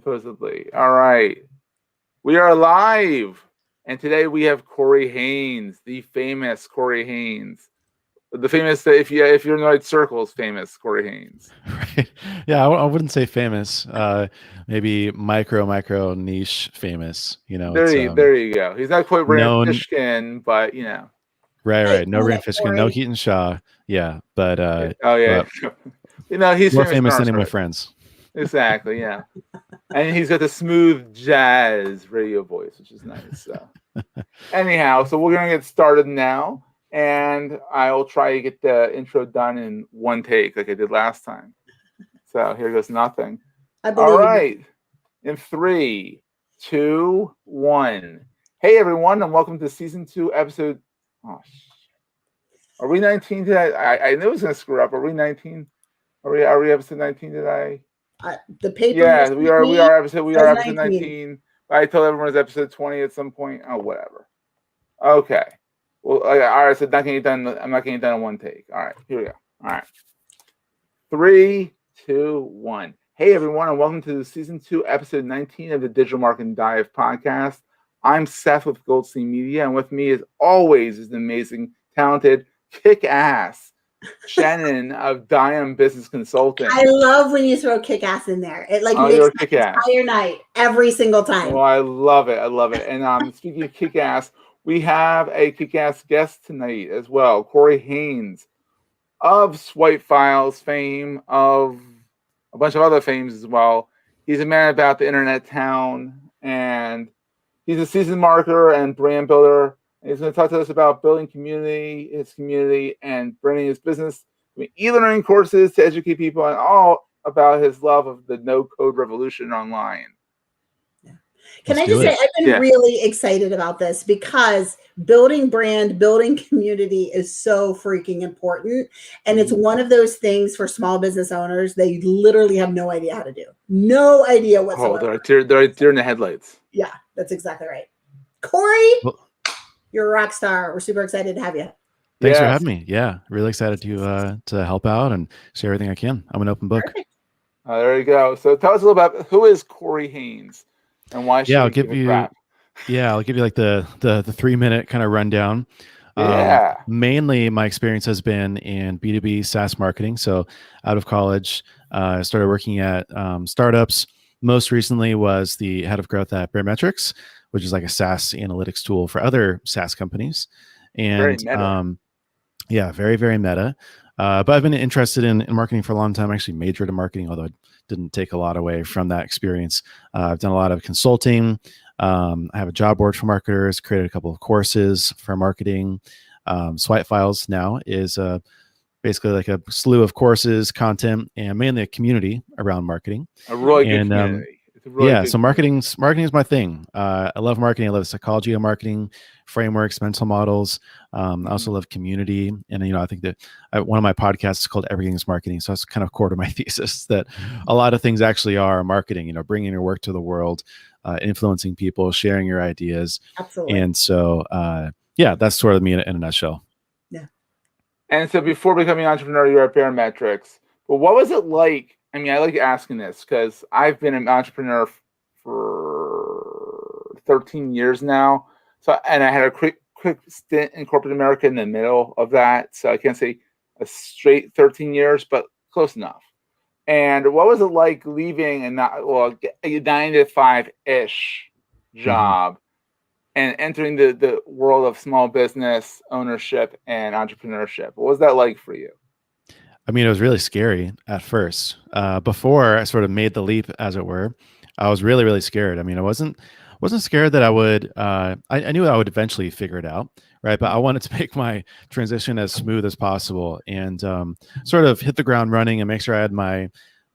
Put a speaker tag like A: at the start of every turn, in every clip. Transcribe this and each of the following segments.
A: supposedly. All right. We are live. And today we have Corey Haines, the famous Corey Haines. The famous, if you're in the right circles, famous Corey Haines.
B: Right. Yeah, I wouldn't say famous. Maybe micro niche famous.
A: There you go. He's not quite Rand
B: known.
A: Fishkin, but
B: Right. No Rand Fishkin, no Keaton Shaw. Yeah, but
A: but, he's
B: more
A: famous
B: than any of my friends.
A: Exactly. Yeah, and he's got the smooth jazz radio voice, which is nice. So, anyhow, so we're gonna get started now, and I'll try to get the intro done in one take, like I did last time. So here goes nothing. All right, in 3, 2, 1. Hey everyone, and welcome to season 2, episode. Oh, are we 19 today? I knew I was gonna screw up. Are we 19? Are we episode 19 today?
C: The paper.
A: Yeah, we are episode 19. I told everyone it's episode 20 at some point. Oh, whatever. Okay. Well, all right. So not getting it done. I'm not getting it done in one take. All right. Here we go. All right. 3, 2, 1. Hey everyone, and welcome to season 2, episode 19 of the Digital Marketing Dive podcast. I'm Seth with Goldstein Media, and with me, as always, is the amazing, talented, kick-ass Shannon of Diam Business Consulting.
C: I love when you throw kick-ass in there. It makes the entire night every single time.
A: Well, I love it. And speaking of kick-ass, we have a kick-ass guest tonight as well, Corey Haines of Swipe Files fame, of a bunch of other fames as well. He's a man about the internet town, and he's a seasoned marketer and brand builder. He's going to talk to us about building his community, and bringing his business, e-learning courses to educate people, and all about his love of the no-code revolution online.
C: Can I just say, I've been really excited about this because building brand, building community is so freaking important. And it's one of those things for small business owners, they literally have no idea how to do. No idea whatsoever.
A: Oh, they're in the headlights.
C: Yeah, that's exactly right. Corey, you're a rock star. We're super excited to have you.
B: Thanks for having me. Yeah, really excited to help out and share everything I can. I'm an open book.
A: There you go. So tell us a little about who is Corey Haines and why should
B: I'll give you like the 3-minute kind of rundown. Mainly my experience has been in B2B SaaS marketing. So out of college, I started working at startups. Most recently was the head of growth at Barometrics, which is like a SaaS analytics tool for other SaaS companies. And
A: very meta.
B: Very, very meta. But I've been interested in marketing for a long time. I actually majored in marketing, although I didn't take a lot away from that experience. I've done a lot of consulting. I have a job board for marketers, created a couple of courses for marketing. Swipe Files now is basically like a slew of courses, content, and mainly a community around marketing.
A: A really good community.
B: So marketing is my thing. I love marketing. I love the psychology of marketing, frameworks, mental models. I also love community. And, I think that one of my podcasts is called Everything's Marketing. So that's kind of core to my thesis, that a lot of things actually are marketing, bringing your work to the world, influencing people, sharing your ideas.
C: Absolutely.
B: And so, that's sort of me in a nutshell.
C: Yeah.
A: And so before becoming an entrepreneur, you're at Barometrics. But what was it like? I mean, I like asking this because I've been an entrepreneur for 13 years now. So, and I had a quick stint in corporate America in the middle of that. So I can't say a straight 13 years, but close enough. And what was it like leaving a 9 to 5-ish job and entering the world of small business ownership and entrepreneurship? What was that like for you?
B: I mean, it was really scary at first. Before I sort of made the leap, as it were, I was really, really scared. I mean, I wasn't scared that I would. I knew I would eventually figure it out, right? But I wanted to make my transition as smooth as possible and sort of hit the ground running and make sure I had my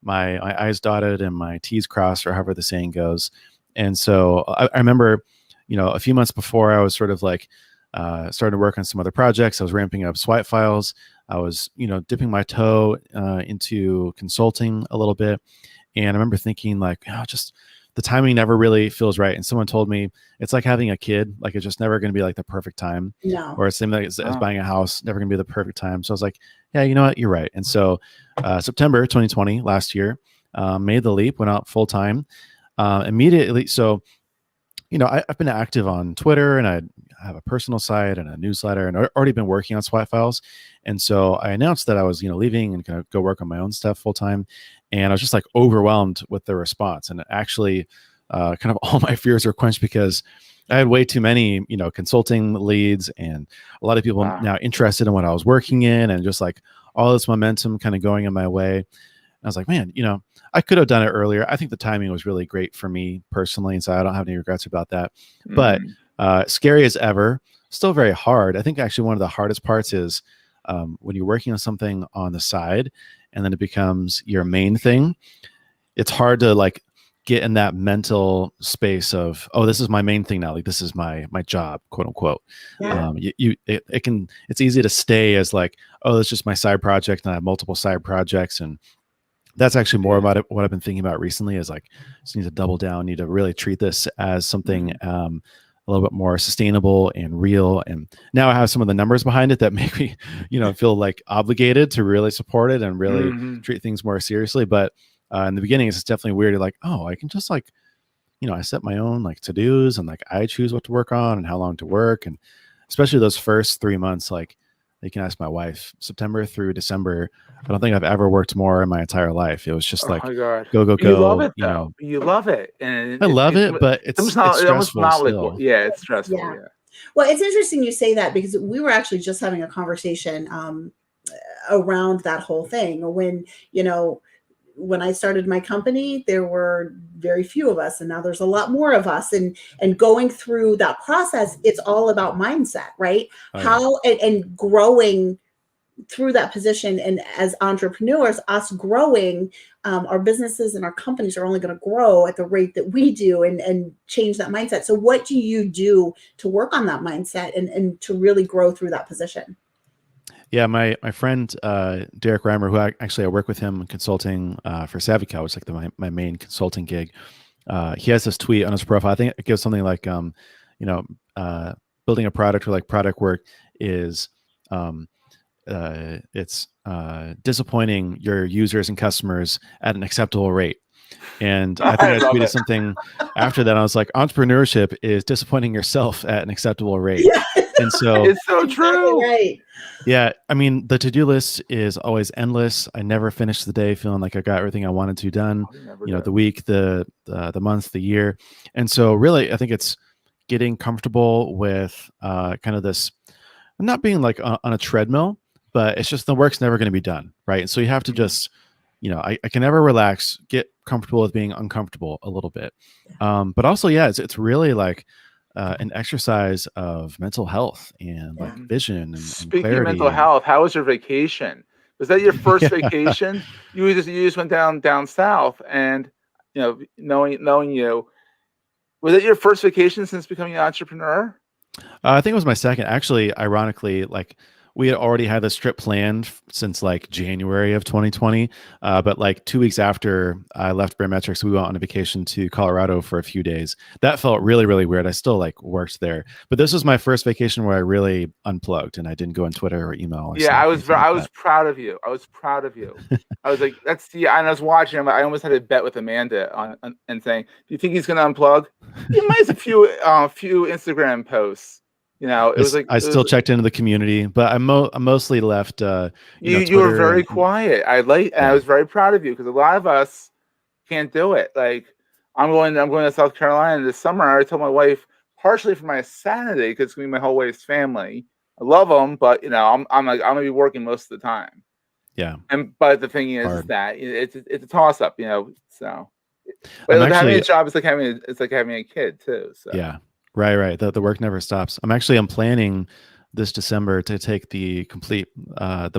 B: I's dotted and my T's crossed, or however the saying goes. And so I remember, a few months before, I was sort of like starting to work on some other projects. I was ramping up Swipe Files. I was, dipping my toe into consulting a little bit. And I remember thinking like, just the timing never really feels right. And someone told me it's like having a kid, like it's just never going to be like the perfect time.
C: No.
B: Or it's same like as buying a house, never going to be the perfect time. So I was like, yeah, you know what? You're right. And so September 2020, last year, made the leap, went out full time. immediately. So, I've been active on Twitter, and I have a personal site and a newsletter, and already been working on SWAT files. And so I announced that I was, leaving and going to go work on my own stuff full time. And I was just like overwhelmed with the response. And actually, kind of all my fears were quenched because I had way too many, consulting leads and a lot of people now interested in what I was working in, and just like all this momentum kind of going in my way. I was like, man, I could have done it earlier. I think the timing was really great for me personally, and so I don't have any regrets about that. But scary as ever, still very hard. I think actually one of the hardest parts is when you're working on something on the side and then it becomes your main thing. It's hard to like get in that mental space of, oh, this is my main thing now. Like this is my job, quote unquote.
C: Yeah.
B: It's easy to stay as like, oh, that's just my side project, and I have multiple side projects. And that's actually more about it, what I've been thinking about recently is like, just need to double down, need to really treat this as something a little bit more sustainable and real. And now I have some of the numbers behind it that make me, feel like obligated to really support it and really treat things more seriously. But in the beginning, it's definitely weird. Like, oh, I can just like, I set my own like to-dos, and like I choose what to work on and how long to work. And especially those first 3 months, like you can ask my wife, September through December, I don't think I've ever worked more in my entire life. It was just like,
A: my God.
B: go.
A: You love it, though. You love it. And
B: I love it, but it's stressful
A: not
B: still.
A: like, yeah, it's stressful. Yeah.
C: Well, it's interesting you say that, because we were actually just having a conversation around that whole thing. When I started my company, there were very few of us, and now there's a lot more of us. And going through that process, it's all about mindset, right? And growing through that position. And as entrepreneurs, us growing, our businesses and our companies are only going to grow at the rate that we do, and change that mindset. So what do you do to work on that mindset and to really grow through that position?
B: Yeah, my friend Derek Reimer, who I work with him consulting for SavvyCal, which is like my main consulting gig. He has this tweet on his profile. I think it gives something like, building a product or like product work is, it's disappointing your users and customers at an acceptable rate. And I think I tweeted something after that. I was like, entrepreneurship is disappointing yourself at an acceptable rate. Yeah. And so
A: it's so true.
C: Right.
B: Yeah. I mean, the to-do list is always endless. I never finish the day feeling like I got everything I wanted to done, the week, the month, the year. And so really, I think it's getting comfortable with kind of this, not being like on a treadmill, but it's just the work's never going to be done. Right. And so you have to just, I can never relax, get comfortable with being uncomfortable a little bit. But also, it's really like an exercise of mental health and like vision and
A: Speaking
B: clarity.
A: of mental health, how was your vacation? Was that your first vacation? You just went down south, and knowing you, was it your first vacation since becoming an entrepreneur?
B: I think it was my second. Actually, ironically, like we had already had this trip planned since like January of 2020. But like 2 weeks after I left Barometrics, we went on a vacation to Colorado for a few days. That felt really, really weird. I still like worked there, but this was my first vacation where I really unplugged and I didn't go on Twitter or email. Or
A: I was proud of you. I was proud of you. I was like, and I was watching him. I almost had a bet with Amanda on and saying, do you think he's going to unplug? He might have a few Instagram posts.
B: I still checked into the community, but I mostly left.
A: You were very quiet. I was very proud of you, because a lot of us can't do it. Like I'm going to South Carolina this summer. I told my wife, partially for my sanity, because it's gonna be my whole wife's family. I love them, but I'm gonna be working most of the time.
B: Yeah.
A: But the thing is that it's a toss up, So, but having a job is like having a kid too. So
B: yeah. Right. The work never stops. I'm planning this December to take the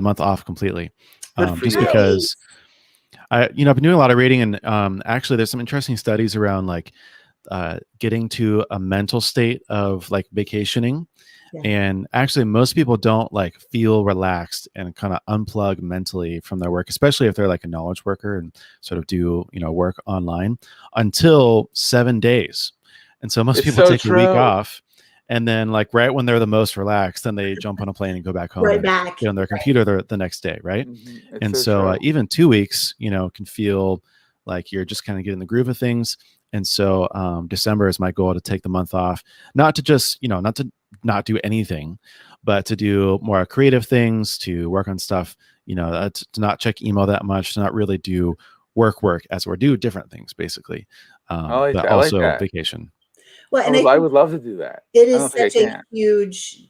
B: month off completely. Just because I've been doing a lot of reading, and actually there's some interesting studies around like getting to a mental state of like vacationing. Yeah. And actually most people don't like feel relaxed and kind of unplug mentally from their work, especially if they're like a knowledge worker and sort of do, work online until 7 days. And so most people take a week off, and then like right when they're the most relaxed, then they jump on a plane and go back home and get on their computer the next day. Right. Mm-hmm. And so even 2 weeks, can feel like you're just kind of getting the groove of things. And so December is my goal, to take the month off, not to just, not to not do anything, but to do more creative things, to work on stuff, to not check email that much, to not really do work as we're do different things basically. But also vacation.
C: Well, and
A: I would love to do that.
C: It is such a huge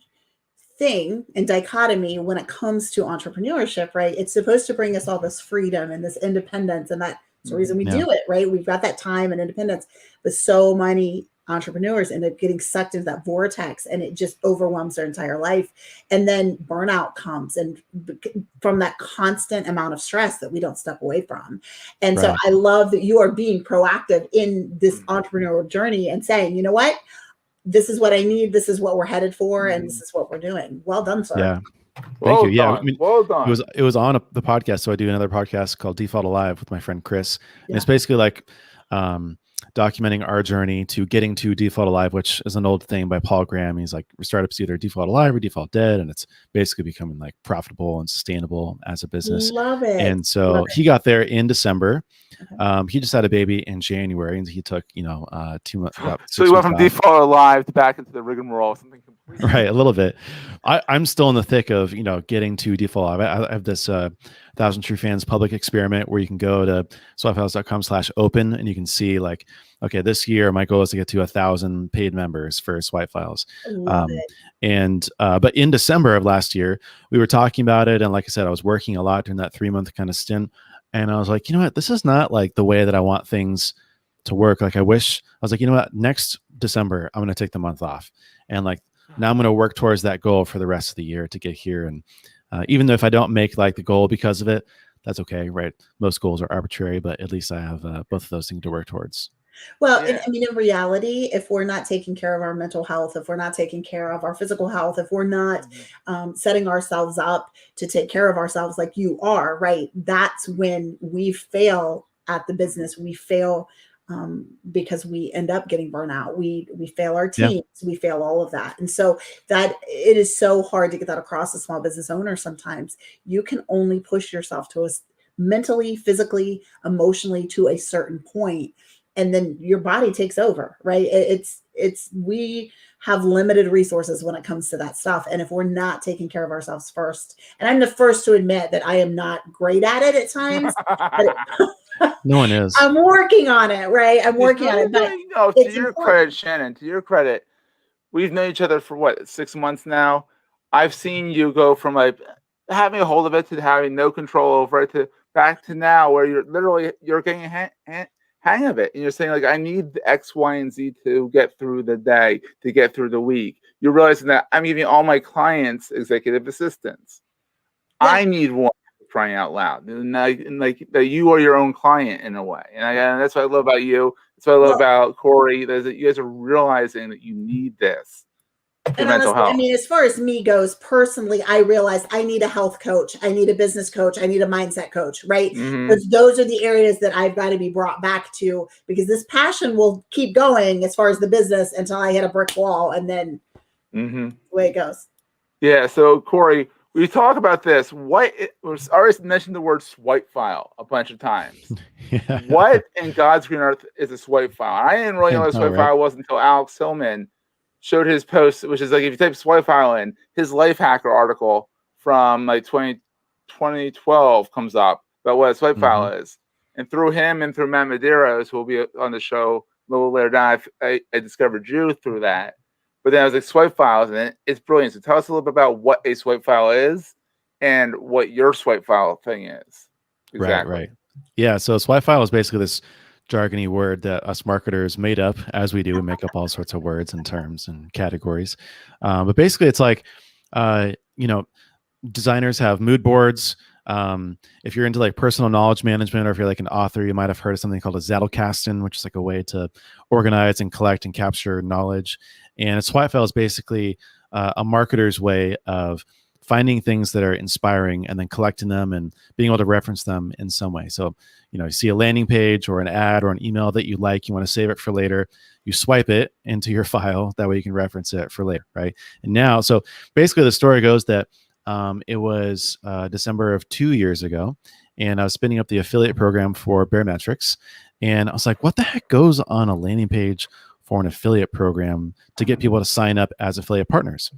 C: thing and dichotomy when it comes to entrepreneurship, right? It's supposed to bring us all this freedom and this independence, and that's the reason we do it, right? We've got that time and independence, but so many entrepreneurs end up getting sucked into that vortex, and it just overwhelms their entire life. And then burnout comes, and from that constant amount of stress that we don't step away from. And so I love that you are being proactive in this entrepreneurial journey and saying, you know what, this is what I need, this is what we're headed for, and this is what we're doing. Well done, sir.
B: Yeah.
A: Thank
B: you. Yeah,
A: well done.
B: It was on the podcast. So I do another podcast called Default Alive with my friend Chris, and it's basically like documenting our journey to getting to Default Alive, which is an old thing by Paul Graham. He's like, startups either default alive or default dead, and it's basically becoming like profitable and sustainable as a business.
C: Love it.
B: And so he got there in December. He just had a baby in January, and he took 2 months.
A: So he went from default alive to back into the rigmarole, something completely
B: right, a little bit. I'm still in the thick of getting to default alive. I have this 1,000 True Fans public experiment where you can go to swipefiles.com/open, and you can see like, okay, this year my goal is to get to 1,000 paid members for Swipe Files. But in December of last year, we were talking about it, and like I said, I was working a lot during that 3-month kind of stint. And I was like, you know what? This is not like the way that I want things to work. Like I was like, you know what? Next December, I'm going to take the month off. And like, now I'm going to work towards that goal for the rest of the year to get here. And even though if I don't make like the goal because of it, that's okay, right? Most goals are arbitrary, but at least I have both of those things to work towards.
C: Well, I mean, in reality, if we're not taking care of our mental health, if we're not taking care of our physical health, if we're not setting ourselves up to take care of ourselves like you are, right? That's when we fail at the business. We fail because we end up getting burnout. We fail our teams. We fail all of that. And so that it is so hard to get that across a small business owner. Sometimes you can only push yourself to us mentally, physically, emotionally to a certain point. And then your body takes over, right? We have limited resources when it comes to that stuff. And if we're not taking care of ourselves first, and I'm the first to admit that I am not great at it at times.
B: No one is.
C: I'm working on it, right? I'm working on it. But
A: to your credit, Shannon, to your credit, we've known each other for what, 6 months now? I've seen you go from like having a hold of it to having no control over it to back to now where you're getting hang of it, and you're saying like, I need the X, Y, and Z to get through the day, to get through the week. You're realizing that I'm giving all my clients executive assistants. I need one, crying out loud, and like that you are your own client in a way, and that's what I love about you. That's what I love about Corey. That you guys are realizing that you need this.
C: And honestly, I mean, as far as me goes, personally, I realized I need a health coach. I need a business coach. I need a mindset coach, right? Because those are the areas that I've got to be brought back to, because this passion will keep going as far as the business until I hit a brick wall, and then the way it goes. Yeah.
A: So Corey, we talk about this. I already mentioned the word swipe file a bunch of times. What in God's green earth is a swipe file? I didn't really know what a swipe file was until Alex Hillman showed his post, which is like, if you type swipe file in, his Life Hacker article from like 2012 comes up about what a swipe file is. And through him and through Matt Medeiros, who will be on the show a little later down, I discovered you through that. But then I was like, swipe files, and it's brilliant. So tell us a little bit about what a swipe file is and what your swipe file thing is. Exactly.
B: Right. Yeah. So a swipe file is basically this jargony word that us marketers made up, as we do. We make up all sorts of words and terms and categories. But basically it's like, designers have mood boards. If you're into like personal knowledge management, or if you're like an author, you might have heard of something called a Zettelkasten, which is like a way to organize and collect and capture knowledge. And a swipe file is basically a marketer's way of finding things that are inspiring and then collecting them and being able to reference them in some way. So, you see a landing page or an ad or an email that you like, you want to save it for later, you swipe it into your file. That way you can reference it for later, right? And now, so basically the story goes that it was December of 2 years ago, and I was spinning up the affiliate program for Barometrics. And I was like, what the heck goes on a landing page for an affiliate program to get people to sign up as affiliate partners?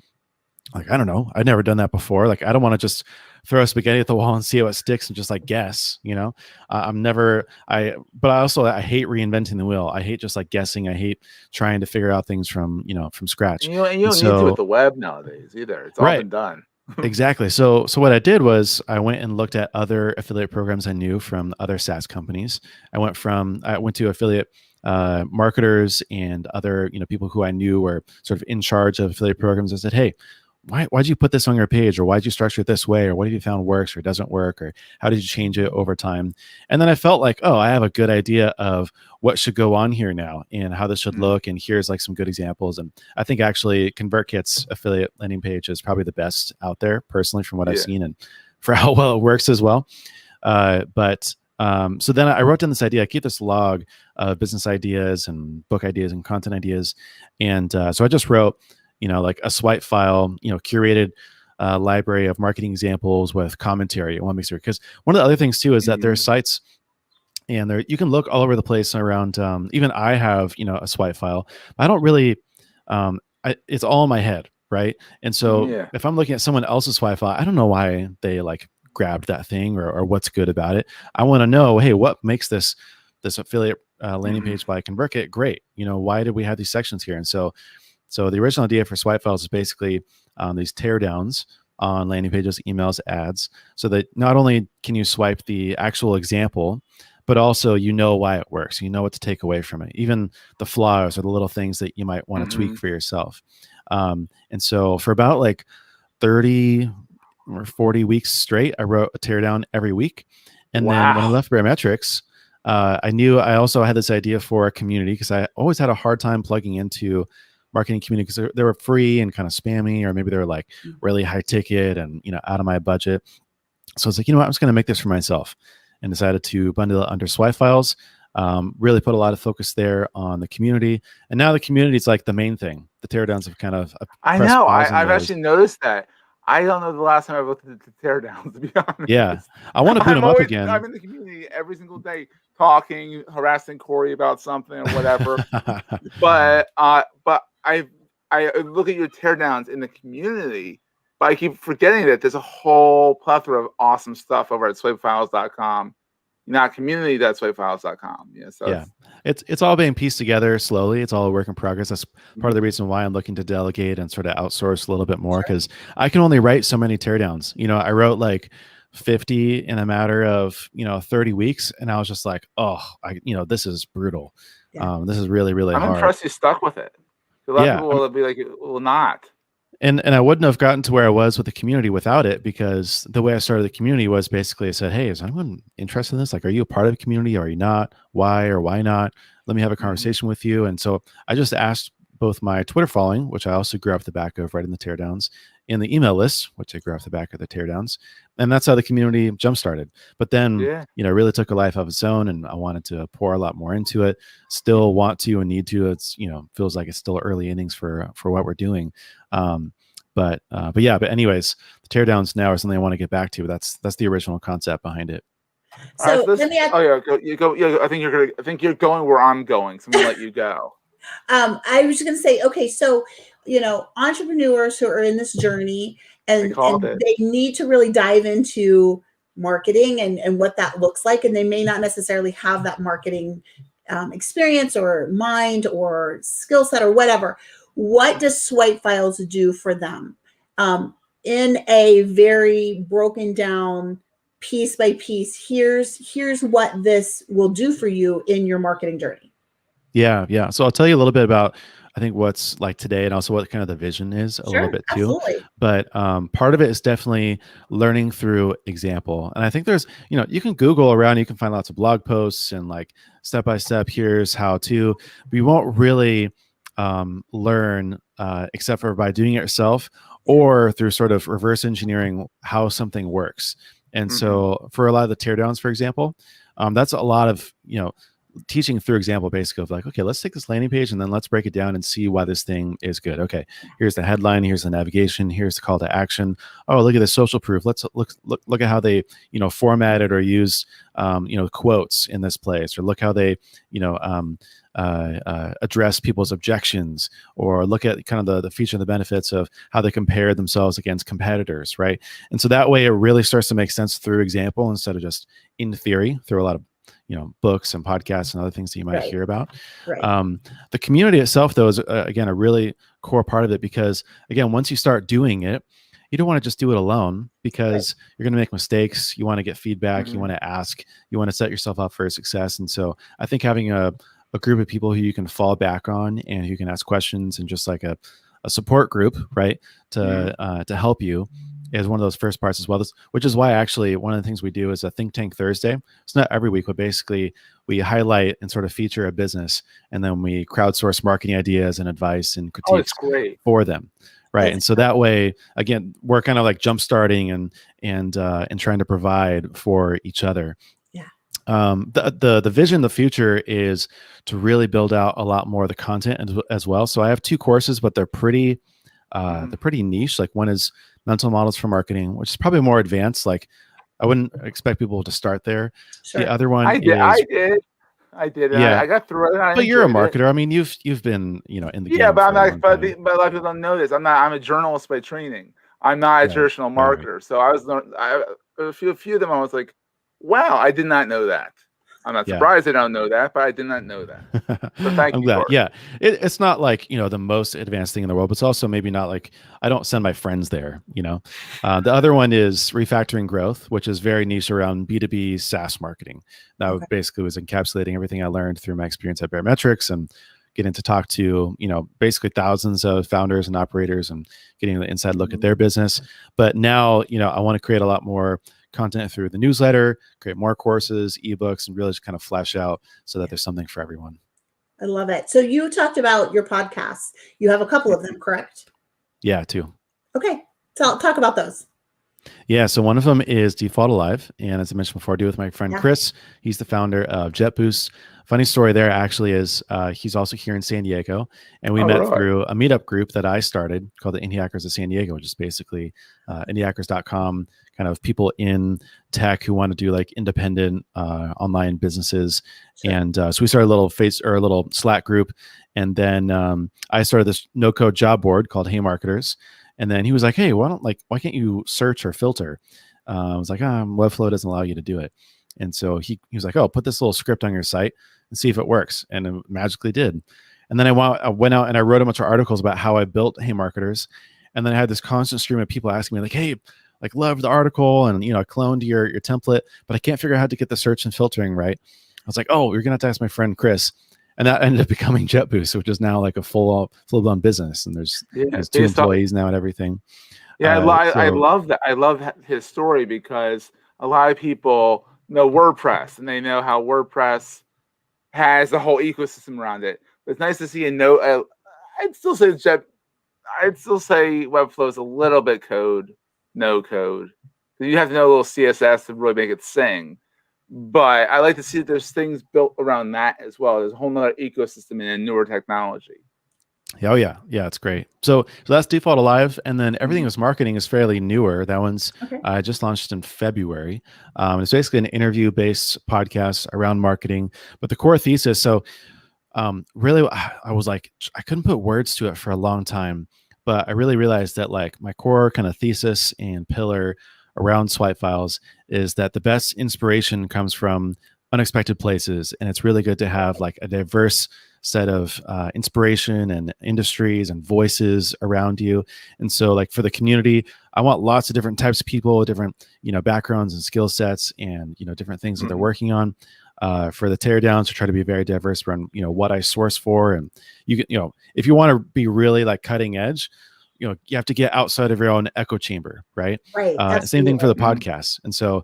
B: Like, I don't know. I'd never done that before. Like, I don't want to just throw spaghetti at the wall and see how it sticks and just like guess, but I hate reinventing the wheel. I hate just like guessing. I hate trying to figure out things from scratch.
A: And you don't need to with the web nowadays either. It's all been done.
B: Exactly. So what I did was I went and looked at other affiliate programs I knew from other SaaS companies. I went to affiliate marketers and other, people who I knew were sort of in charge of affiliate programs. I said, hey, why'd you put this on your page, or why'd you structure it this way, or what have you found works or doesn't work, or how did you change it over time? And then I felt like, oh, I have a good idea of what should go on here now and how this should look. And here's like some good examples. And I think actually ConvertKit's affiliate landing page is probably the best out there personally from what I've seen and for how well it works as well. So then I wrote down this idea. I keep this log of business ideas and book ideas and content ideas. And so I just wrote, like a swipe file, curated library of marketing examples with commentary. I want to make sure, because one of the other things too is that there are sites and you can look all over the place around. Even I have, a swipe file. I don't really, it's all in my head. Right. And so if I'm looking at someone else's swipe file, I don't know why they like grabbed that thing or what's good about it. I want to know, hey, what makes this affiliate landing page by ConvertKit great? Why did we have these sections here? And so the original idea for swipe files is basically these teardowns on landing pages, emails, ads, so that not only can you swipe the actual example, but also why it works. You know what to take away from it, even the flaws or the little things that you might want to tweak for yourself. And so for about like 30 or 40 weeks straight, I wrote a teardown every week. And then when I left Barometrics, I knew I also had this idea for a community, because I always had a hard time plugging into marketing community because they were free and kind of spammy, or maybe they were like really high ticket and out of my budget. So it's like, I'm just going to make this for myself, and decided to bundle it under swipe files. Really put a lot of focus there on the community, and now the community is like the main thing. The teardowns have kind of
A: I know. I've actually noticed that. I don't know the last time I looked at the teardowns, to be honest.
B: Yeah, I want to boot them up again.
A: I'm in the community every single day, talking, harassing Corey about something or whatever. but I look at your teardowns in the community, but I keep forgetting that there's a whole plethora of awesome stuff over at swipefiles.com, not community.swipefiles.com.
B: It's all being pieced together slowly. It's all a work in progress. That's part of the reason why I'm looking to delegate and sort of outsource a little bit more, because I can only write so many teardowns. I wrote like 50 in a matter of 30 weeks, and I was just like, this is brutal. This is really, really hard.
A: I'm impressed you stuck with it. A lot of people will be like, will not.
B: And I wouldn't have gotten to where I was with the community without it, because the way I started the community was basically I said, hey, is anyone interested in this? Like, are you a part of the community? Or are you not? Why or why not? Let me have a conversation with you. And so I just asked both my Twitter following, which I also grew off the back of writing the teardowns, and the email list, which I grew off the back of the teardowns. And that's how the community jump started. But then, really took a life of its own, and I wanted to pour a lot more into it. Still want to and need to. It's, feels like it's still early innings for what we're doing. But anyways, the teardowns now are something I want to get back to. That's the original concept behind it.
C: So let me ask,
A: you go. Yeah, I think you're going where I'm going. So I'm gonna let you go.
C: I was going to say, okay, so entrepreneurs who are in this journey and they need to really dive into marketing and what that looks like, and they may not necessarily have that marketing experience or mind or skill set or whatever. What does Swipe Files do for them in a very broken down, piece by piece? Here's what this will do for you in your marketing journey. Yeah.
B: So I'll tell you a little bit about, I think, what's like today, and also what kind of the vision is a little bit too.
C: Absolutely.
B: But part of it is definitely learning through example. And I think there's, you can Google around, you can find lots of blog posts and like step by step, here's how to, but you won't really learn except for by doing it yourself or through sort of reverse engineering how something works. And so for a lot of the teardowns, for example, that's a lot of, teaching through example, basically, of like, okay, let's take this landing page and then let's break it down and see why this thing is good. Okay, here's the headline, here's the navigation, here's the call to action. Oh, look at the social proof. Let's look at how they, formatted or use, quotes in this place, or look how they, address people's objections, or look at kind of the feature and the benefits of how they compare themselves against competitors, right? And so that way it really starts to make sense through example instead of just in theory through a lot of books and podcasts and other things that you might hear about.
C: Right.
B: The community itself, though, is again a really core part of it, because again, once you start doing it, you don't want to just do it alone, because you're going to make mistakes. You want to get feedback. You want to ask. You want to set yourself up for success. And so I think having a group of people who you can fall back on and who can ask questions, and just like a support group, right, to help you, is one of those first parts as well. Which is why actually one of the things we do is a Think Tank Thursday. It's not every week, but basically we highlight and sort of feature a business, and then we crowdsource marketing ideas and advice and critiques for them. Right. And so that way, again, we're kind of like jumpstarting and trying to provide for each other.
C: Yeah.
B: The vision, the future is to really build out a lot more of the content as well. So I have 2 courses, but they're pretty niche. Like one is mental models for marketing, which is probably more advanced. Like I wouldn't expect people to start there. Sure. The other one
A: I did.
B: Yeah,
A: I got through it.
B: But you're a marketer. I mean, you've been in the game.
A: Yeah, but I'm not. But a lot of people don't know this. I'm a journalist by training. I'm not a traditional marketer. Right. So a few of them, I was like, wow, I did not know that. I'm not surprised I don't know that, but I did not know that. So thank you.
B: I'm glad. Yeah, it's not like the most advanced thing in the world, but it's also maybe not like I don't send my friends there. The other one is refactoring growth, which is very niche around B2B SaaS marketing. That basically was encapsulating everything I learned through my experience at Barometrics and getting to talk to basically thousands of founders and operators and getting the inside look at their business. But now I want to create a lot more content through the newsletter, create more courses, ebooks, and really just kind of flesh out so that there's something for everyone.
C: I love it. So you talked about your podcasts. You have a couple of them, correct?
B: Yeah, 2.
C: Okay. So I'll talk about those.
B: Yeah, so one of them is Default Alive. And as I mentioned before, I do with my friend Chris. He's the founder of JetBoost. Funny story there actually is he's also here in San Diego. And we met through a meetup group that I started called the Indie Hackers of San Diego, which is basically indiehackers.com, kind of people in tech who want to do like independent online businesses. Sure. And so we started a little Slack group. And then I started this no-code job board called Hey Marketers. And then he was like, hey, why can't you search or filter? I was like, Webflow doesn't allow you to do it. And so he was like, oh, put this little script on your site and see if it works. And it magically did. And then I went out and I wrote a bunch of articles about how I built Hey Marketers. And then I had this constant stream of people asking me like, hey, like love the article. And, I cloned your template, but I can't figure out how to get the search and filtering right. I was like, oh, you're going to have to ask my friend Chris. And that ended up becoming JetBoost, which is now like a full-blown business. And there's 2 employees now and everything.
A: Yeah, I love that. I love his story because a lot of people know WordPress and they know how WordPress has the whole ecosystem around it. But it's nice to see I'd still say Webflow is a little bit no code. You have to know a little CSS to really make it sing. But I like to see that there's things built around that as well. There's a whole nother ecosystem in a newer technology.
B: Oh yeah, it's great. So that's Default Alive, and then Everything is Marketing is fairly newer. That one's just launched in February. It's basically an interview-based podcast around marketing, but the core thesis. So really, I was like, I couldn't put words to it for a long time, but I really realized that like my core kind of thesis and pillar around Swipe Files is that the best inspiration comes from unexpected places, and it's really good to have like a diverse set of inspiration and industries and voices around you. And so like for the community, I want lots of different types of people, different backgrounds and skill sets, and different things that they're working on. For the teardowns, to try to be very diverse around what I source for, and you can if you want to be really like cutting edge, you have to get outside of your own echo chamber, right?
C: Right.
B: Same thing for the podcast. And so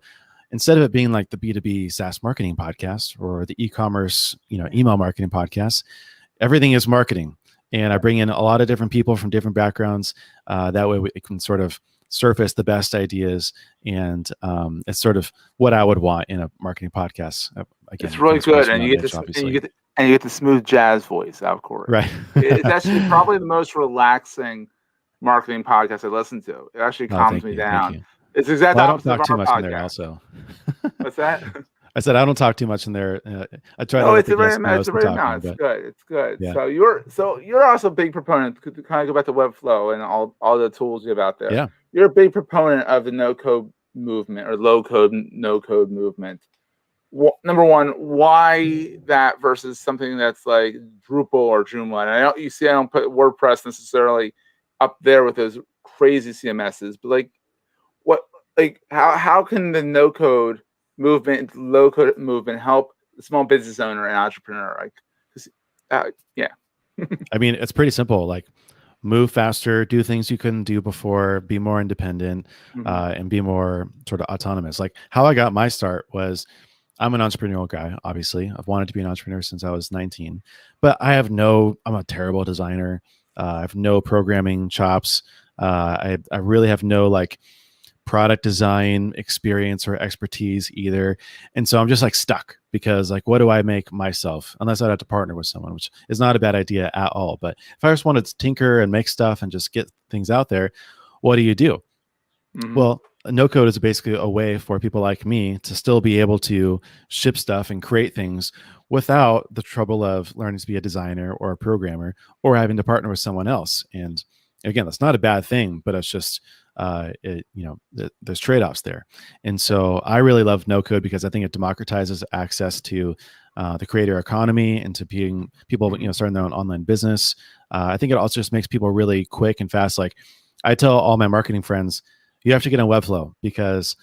B: instead of it being like the B2B SaaS marketing podcast or the e-commerce, email marketing podcast, everything is marketing. And I bring in a lot of different people from different backgrounds. That way it can sort of surface the best ideas, and it's sort of what I would want in a marketing podcast. Again,
A: it's really good, and you get
B: niche,
A: this, and you get the smooth jazz voice out of course.
B: Right.
A: It's actually probably the most relaxing marketing podcast I listen to. It actually calms me down. It's exactly opposite of our podcast.
B: In there also.
A: What's that?
B: I said I don't talk too much in there. I try to.
A: It's very nice. It's good. It's good.
B: Yeah.
A: So you're also a big proponent. To kind of go back to Webflow and all the tools you have out there.
B: Yeah.
A: You're a big proponent of the no code movement or low code, no code movement. Number one, why that versus something that's like Drupal or Joomla? And I don't put WordPress necessarily up there with those crazy CMSs, but how can the no code movement, low code movement help the small business owner and entrepreneur? Yeah.
B: I mean, it's pretty simple. Like, move faster, do things you couldn't do before, be more independent, and be more sort of autonomous. Like, how I got my start was, I'm an entrepreneurial guy, obviously. I've wanted to be an entrepreneur since I was 19, but I'm a terrible designer. I have no programming chops. I really have no like product design experience or expertise either. And so I'm just like stuck because like, what do I make myself? Unless I'd have to partner with someone, which is not a bad idea at all. But if I just wanted to tinker and make stuff and just get things out there, what do you do? Well, no code is basically a way for people like me to still be able to ship stuff and create things without the trouble of learning to be a designer or a programmer or having to partner with someone else. And again, that's not a bad thing, but it's just, there's trade-offs there. And so I really love no code because I think it democratizes access to the creator economy and to being people, starting their own online business. I think it also just makes people really quick and fast. Like, I tell all my marketing friends, you have to get on Webflow because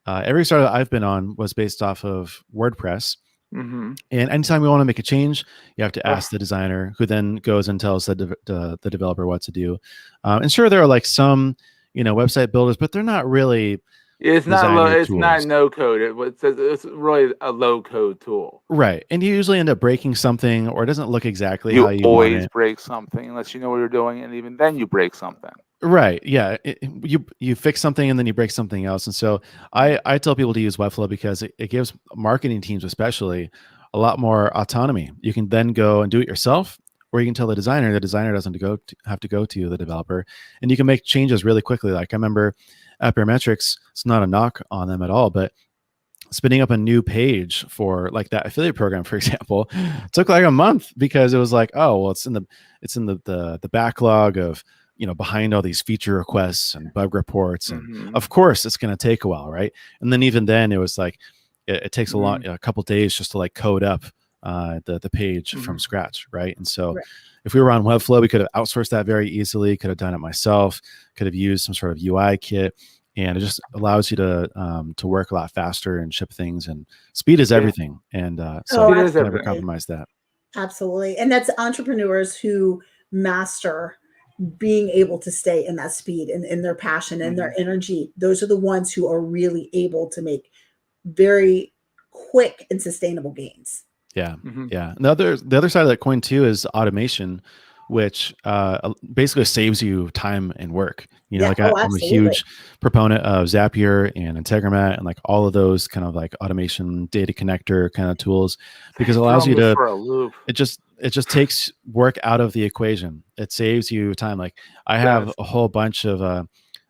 B: every startup I've been on was based off of WordPress. And anytime you want to make a change, you have to ask the designer, who then goes and tells the developer what to do. And sure, there are like some, website builders, but they're not really.
A: It's not no code. It's really a low code tool.
B: Right. And you usually end up breaking something, or it doesn't look exactly how you
A: always
B: want it.
A: Break something unless you know what you're doing, and even then you break something.
B: Right. Yeah. You fix something and then you break something else. And so I tell people to use Webflow because it gives marketing teams especially a lot more autonomy. You can then go and do it yourself, or you can tell the designer doesn't have to go to the developer, and you can make changes really quickly. Like, I remember at Barometrics, it's not a knock on them at all, but spinning up a new page for like that affiliate program, for example, took like a month because it was like, oh, well, it's in the backlog of, behind all these feature requests and bug reports. And of course it's going to take a while. Right. And then even then it was like, it takes a couple days just to like code up the page from scratch. Right. And so if we were on Webflow, we could have outsourced that very easily, could have done it myself, could have used some sort of UI kit. And it just allows you to work a lot faster and ship things, and speed is everything. And so never compromise that.
C: Absolutely. And that's entrepreneurs who master being able to stay in that speed and in their passion and their energy. Those are the ones who are really able to make very quick and sustainable gains.
B: Yeah. Yeah. The other side of that coin too is automation, which basically saves you time and work. I'm a huge proponent of Zapier and Integromat and like all of those kind of like automation data connector kind of tools, because it allows you to, it just takes work out of the equation. It saves you time. Like, I have a whole bunch of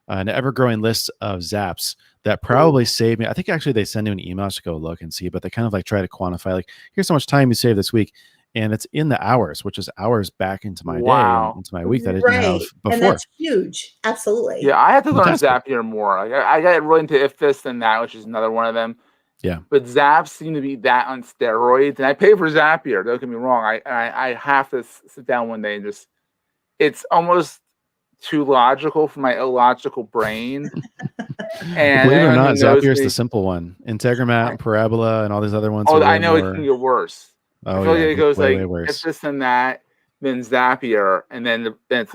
B: an ever-growing list of Zaps that probably save me. I think actually they send you an email to go look and see, but they kind of like try to quantify, like, here's how much time you saved this week. And it's in the hours, which is hours back into my day, into my week that I didn't have before.
C: And that's huge. Absolutely.
A: Yeah, I have to learn Zapier more. I got really into If This Then That, which is another one of them.
B: Yeah.
A: But Zaps seem to be that on steroids. And I pay for Zapier. Don't get me wrong. I have to sit down one day and just, it's almost too logical for my illogical brain. And
B: believe it or not, Zapier is the simple one. Integromat and Parabola and all these other ones.
A: Oh, I know it can get worse.
B: Oh,
A: I feel like it goes
B: way
A: like
B: worse.
A: If This Then That, then Zapier, and then it's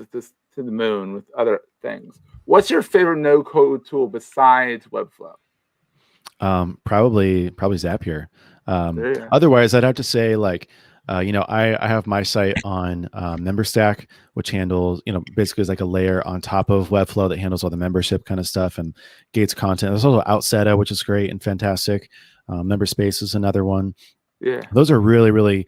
A: to the moon with other things. What's your favorite no-code tool besides Webflow?
B: Probably Zapier. Otherwise, I'd have to say like I have my site on MemberStack, which handles, basically is like a layer on top of Webflow that handles all the membership kind of stuff and gates content. There's also Outseta, which is great and fantastic. MemberSpace is another one.
A: Yeah.
B: Those are really, really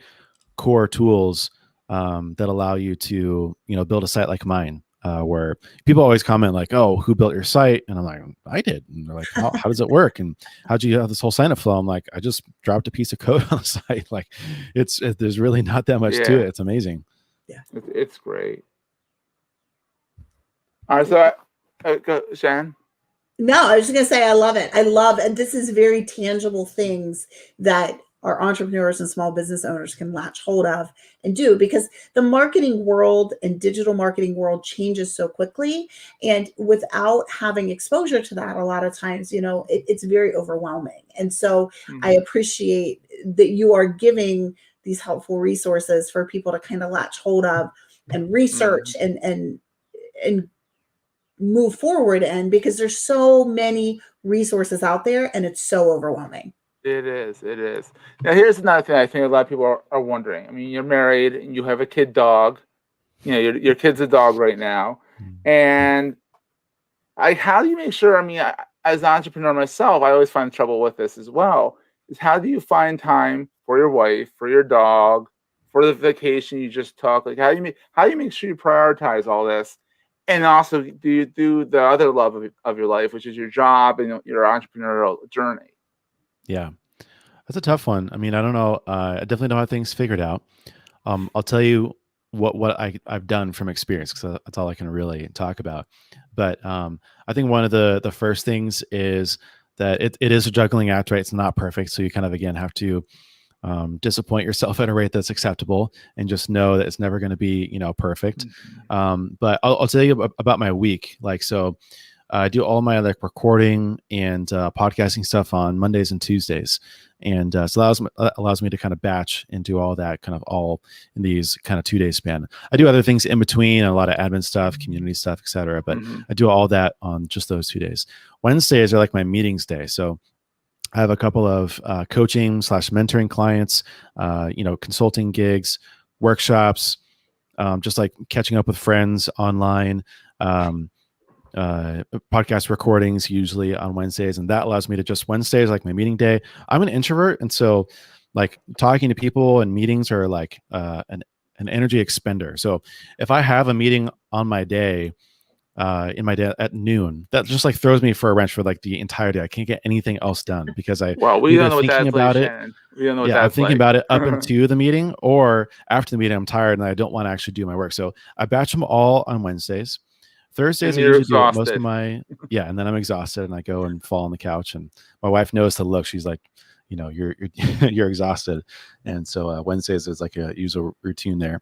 B: core tools that allow you to, build a site like mine. Where people always comment like, "Oh, who built your site?" And I'm like, "I did." And they're like, "How does it work? And how'd you have this whole sign up flow?" I'm like, "I just dropped a piece of code on the site." Like, there's really not that much to it. It's amazing.
C: Yeah,
A: it's great. All right, so go, Shannon.
C: No, I was just gonna say I love it. And this is very tangible things that our entrepreneurs and small business owners can latch hold of and do, because the marketing world and digital marketing world changes so quickly. And without having exposure to that, a lot of times, it's very overwhelming. And so I appreciate that you are giving these helpful resources for people to kind of latch hold of and research and move forward in, because there's so many resources out there and it's so overwhelming.
A: It is. Now, here's another thing I think a lot of people are wondering. I mean, you're married and you have a kid dog. Your kid's a dog right now. And how do you make sure, as an entrepreneur myself, I always find trouble with this as well, is how do you find time for your wife, for your dog, for the vacation you just took? Like, how do you make sure you prioritize all this? And also, do you do the other love of your life, which is your job and your entrepreneurial journey?
B: Yeah, that's a tough one. I don't know. I definitely don't have things figured out. I'll tell you what I've done from experience, because that's all I can really talk about. But I think one of the first things is that it is a juggling act, right? It's not perfect. So you kind of, again, have to disappoint yourself at a rate that's acceptable, and just know that it's never going to be, perfect. But I'll tell you about my week. So I do all my recording and podcasting stuff on Mondays and Tuesdays. And so that allows me to kind of batch and do all that kind of all in these kind of 2-day span. I do other things in between, a lot of admin stuff, community stuff, etc. But I do all that on just those 2 days. Wednesdays are like my meetings day. So I have a couple of coaching / mentoring clients, consulting gigs, workshops, just like catching up with friends online, podcast recordings usually on Wednesdays. And that allows me to just, Wednesdays like my meeting day. I'm an introvert. And so like talking to people and meetings are like an energy expender. So if I have a meeting on my day, in my day at noon, that just like throws me for a wrench for like the entire day. I can't get anything else done because
A: we don't know what that's about it.
B: We don't know what that's I'm thinking about it up into the meeting, or after the meeting, I'm tired and I don't want to actually do my work. So I batch them all on Wednesdays. Thursdays, I usually do most of my, and then I'm exhausted and I go and fall on the couch, and my wife knows the look. She's like, you're you're exhausted. And so Wednesdays is like a usual routine there.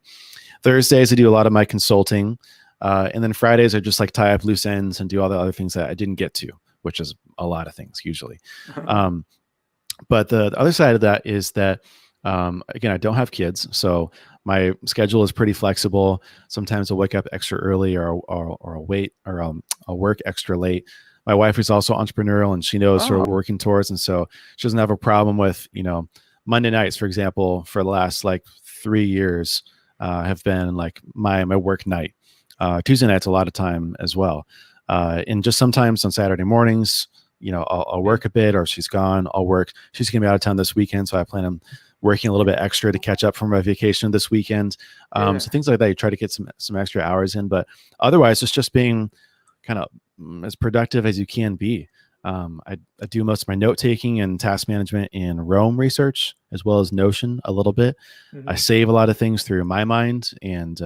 B: Thursdays, I do a lot of my consulting. And then Fridays, I just like tie up loose ends and do all the other things that I didn't get to, which is a lot of things usually. But the other side of that is that, again, I don't have kids. So my schedule is pretty flexible. Sometimes I'll wake up extra early, or I'll wait, or I'll work extra late. My wife is also entrepreneurial, and she knows what we're working towards. And so she doesn't have a problem with, Monday nights, for example, for the last like 3 years have been like my work night. Tuesday nights a lot of time as well. And just sometimes on Saturday mornings, I'll work a bit, or she's gone, I'll work. She's going to be out of town this weekend, so I plan on working a little bit extra to catch up from my vacation this weekend. So things like that, you try to get some extra hours in, but otherwise it's just being kind of as productive as you can be. I do most of my note taking and task management in Roam Research, as well as Notion a little bit. I save a lot of things through My Mind and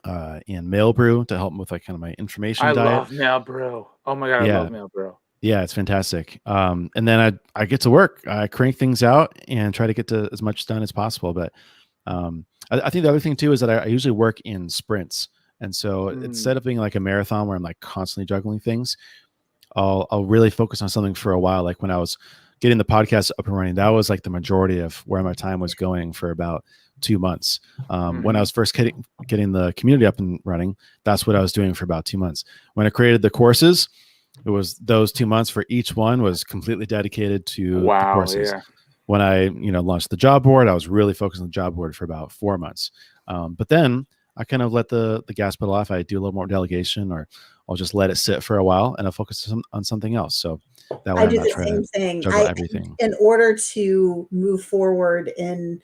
B: Mailbrew to help with like kind of my information diet.
A: I love Mailbrew. Oh my God, I love Mailbrew.
B: Yeah, it's fantastic. And then I get to work. I crank things out and try to get to as much done as possible. But I think the other thing too is that I usually work in sprints. And so instead of being like a marathon where I'm like constantly juggling things, I'll really focus on something for a while. Like when I was getting the podcast up and running, that was like the majority of where my time was going for about 2 months. When I was first getting the community up and running, that's what I was doing for about 2 months. When I created the courses, it was those 2 months for each one was completely dedicated to the courses. when I, launched the job board, I was really focused on the job board for about 4 months. But then I kind of let the gas pedal off. I do a little more delegation, or I'll just let it sit for a while and I'll focus on something else. So that way
C: I
B: I'm
C: do
B: not
C: the
B: trying
C: same
B: to
C: thing.
B: juggle everything.
C: In order to move forward in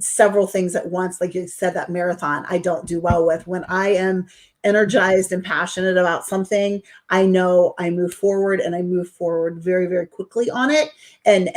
C: several things at once, like you said, that marathon, I don't do well with. When I am energized and passionate about something, I know I move forward, and I move forward very, very quickly on it. And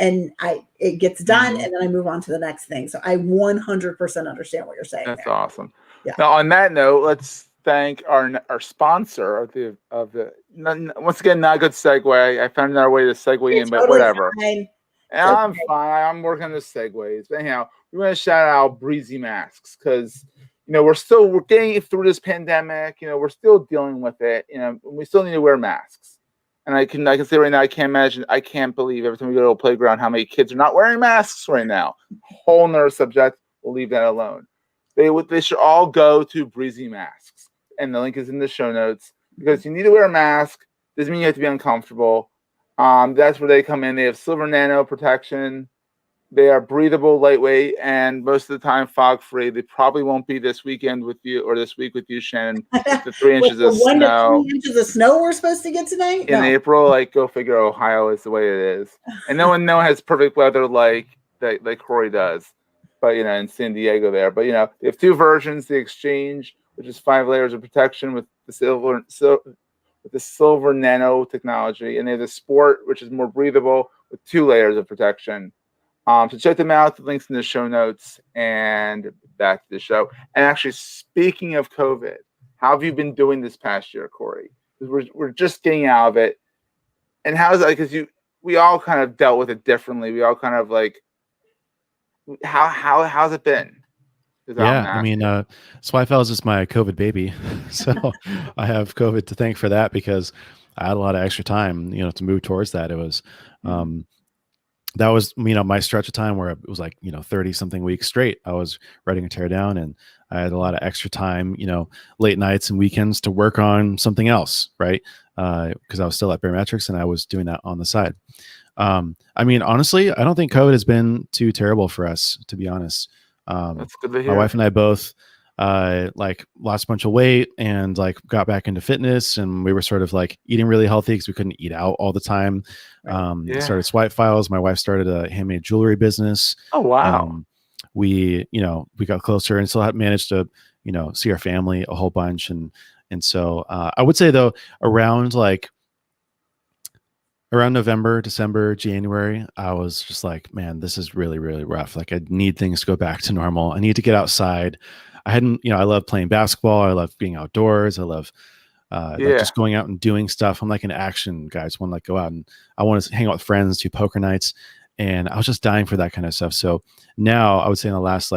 C: it gets done, and then I move on to the next thing. So I 100% understand what you're saying.
A: That's
C: there.
A: awesome.
C: Yeah.
A: Now, on that note, let's thank our sponsor of the once again, not a good segue. I found another way to segue in, but
C: Totally
A: whatever.
C: fine.
A: I'm fine. I'm working on the segues. But anyhow, we want to shout out Breezy Masks because we're getting through this pandemic. We're still dealing with it. We still need to wear masks. And I can say right now, I can't believe every time we go to a playground how many kids are not wearing masks right now. Whole nother subject. We'll leave that alone. They should all go to Breezy Masks, and the link is in the show notes, because you need to wear a mask. Doesn't mean you have to be uncomfortable. That's where they come in. They have silver nano protection. They are breathable, lightweight, and most of the time fog-free. They probably won't be this weekend with you, or this week with you, Shannon, with the 3 inches of
C: 1
A: snow.
C: to 3 inches of snow we're supposed to get tonight?
A: In April. Like, go figure, Ohio is the way it is. And no one has perfect weather like Corey does. But, in San Diego there. But, they have 2 versions. The Exchange, which is 5 layers of protection with the silver nano technology. And they have the Sport, which is more breathable with 2 layers of protection. So check them out. The link's in the show notes. And back to the show. And actually, speaking of COVID, how have you been doing this past year, Corey? Because we're just getting out of it. And how is that? Because we all kind of dealt with it differently. We all kind of how's it been?
B: Yeah, I mean, Swifel is just my COVID baby, so I have COVID to thank for that, because I had a lot of extra time, to move towards that. It was, that was, my stretch of time where it was 30 something weeks straight. I was writing a teardown, and I had a lot of extra time, late nights and weekends to work on something else, right? Because I was still at Barometrics, and I was doing that on the side. I mean, honestly, I don't think COVID has been too terrible for us, to be honest.
A: That's good to hear.
B: My wife and I both lost a bunch of weight and got back into fitness, and we were sort of eating really healthy because we couldn't eat out all the time. Started Swipe Files. My wife started a handmade jewelry business.
A: Oh, wow.
B: We got closer and still had managed to see our family a whole bunch, and so I would say, though, around November, December, January, I was just man, this is really, really rough. I need things to go back to normal. I need to get outside. I love playing basketball. I love being outdoors. I love just going out and doing stuff. I'm an action guy. I just want to go out, and I want to hang out with friends, do poker nights. And I was just dying for that kind of stuff. So now I would say in the last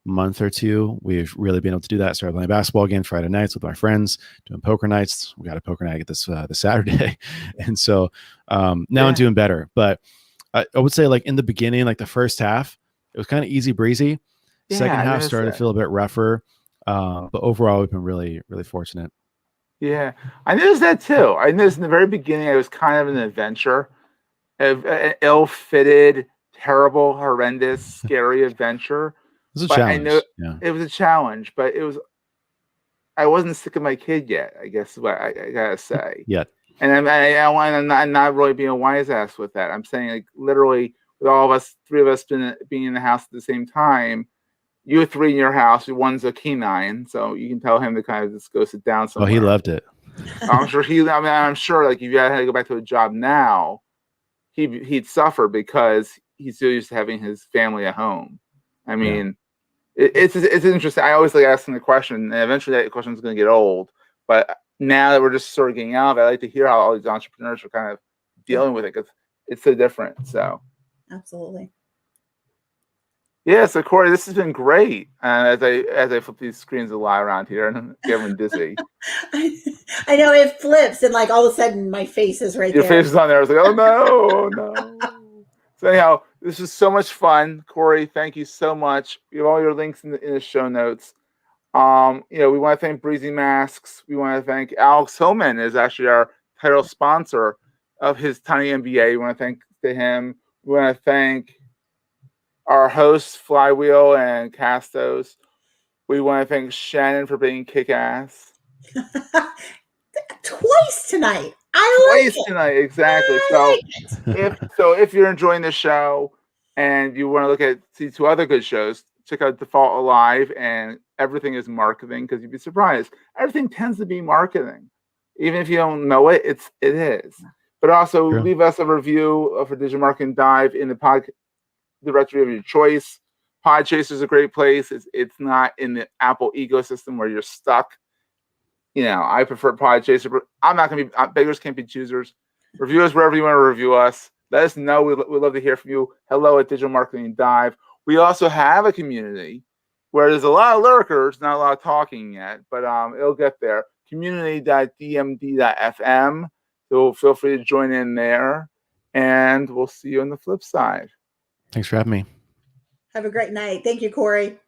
B: month or 2, we've really been able to do that. Started playing basketball again Friday nights with my friends, doing poker nights. We got a poker night this Saturday. And so now I'm doing better. But I would say in the beginning, the first half, it was kind of easy breezy. Second half started to feel a bit rougher. But overall, we've been really, really fortunate.
A: Yeah, I noticed that too. I noticed in the very beginning, it was kind of an adventure, an ill-fitted, terrible, horrendous, scary adventure.
B: It was a challenge.
A: It was a challenge, but I wasn't sick of my kid yet, I guess is what I gotta say.
B: Yet.
A: And I'm not really being a wise ass with that. I'm saying literally, with all of us, 3 of us being in the house at the same time. You have 3 in your house. One's a canine, so you can tell him to kind of just go sit down somewhere.
B: Oh, he loved it.
A: I'm sure I'm sure if you had to go back to a job now, he'd suffer because he's so used to having his family at home. I mean, it's interesting. I always asking the question, and eventually that question is going to get old. But now that we're just sort of getting out of it, I like to hear how all these entrepreneurs are kind of dealing with it, because it's so different. So
C: absolutely.
A: Yeah, so Corey, this has been great. As I flip these screens a lot around here and get everyone dizzy.
C: I know it flips, and all of a sudden my face is right there.
A: Your face is on there. I was oh no. So anyhow, this was so much fun, Corey. Thank you so much. We have all your links in the show notes. We want to thank Breezy Masks. We want to thank Alex Hillman, is actually our title sponsor of his Tiny MBA. We want to thank him. We want to thank our hosts, Flywheel and Castos. We want to thank Shannon for being kick-ass.
C: Twice tonight.
A: Twice tonight, exactly. If you're enjoying the show and you want to see 2 other good shows, check out Default Alive and Everything is Marketing, because you'd be surprised. Everything tends to be marketing. Even if you don't know it, it is. But also leave us a review for Digital Marketing Dive in the podcast directory of your choice. Podchaser is a great place. It's not in the Apple ecosystem where you're stuck. I prefer Podchaser, but I'm not going to be, beggars can't be choosers. Review us wherever you want to review us. Let us know. We'd love to hear from you. Hello at Digital Marketing Dive. We also have a community where there's a lot of lurkers, not a lot of talking yet, but it'll get there. Community.dmd.fm. So feel free to join in there, and we'll see you on the flip side.
B: Thanks for having me.
C: Have a great night. Thank you, Corey.